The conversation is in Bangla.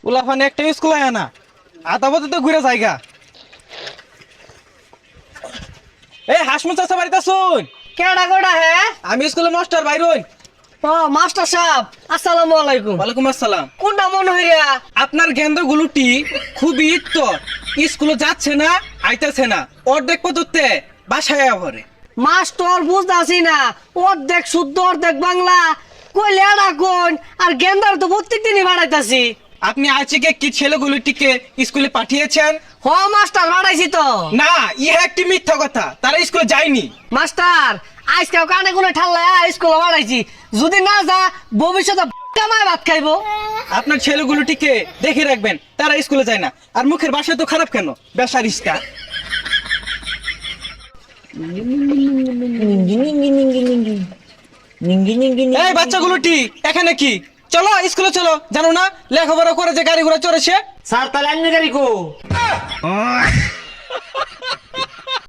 উলাফানে একটা স্কুল আয় না আতা বলতে তো ঘুরে জায়গা। এই হাসমু চাচা বাড়িতে শুন। কেডা গোডা হে? আমি স্কুলে মাস্টার বাইরুন। ও মাস্টার সাহেব, আসসালামু আলাইকুম। ওয়ালাইকুম আসসালাম। কোনটা মন হইরা? আপনার গেন্দ্র গুলুটি খুবই তো স্কুলে যাচ্ছে না, আইতেছে না, অর্ধেক পদতে বাসায় ভরে। মাস্টার বুঝতাছি না, অর্ধেক শুদ্ধ অর্ধেক বাংলা কইলে এডা কোন আর গেন্দার তো প্রত্যেক দিনই বাড়াইতাছি। আপনি আজকে কি ছেলেগুলোটিকে স্কুলে পাঠিয়েছেন? হ মাস্টার বাড়াইছি তো। না, ইহা একটি মিথ্যা কথা, তারা স্কুলে যায়নি। মাস্টার আজকাল কানে কোনে ঠাল্লায় স্কুলে বাড়াইছি, যদি না যা ভবিষ্যতে কামায় ভাত খাইবো। আপনার ছেলেগুলোটিকে দেখে রাখবেন, তারা স্কুলে যায় না। আর মুখের বাসা তো খারাপ কেন, বেসারিস্তা। এই বাচ্চাগুলোটি এখানে কি? চলো স্কুলে চলো, জানো না লেখাপড়া করে যে গাড়ি ঘোড়া চড়েছে। স্যার তাহলে অন্য গাড়ি কো?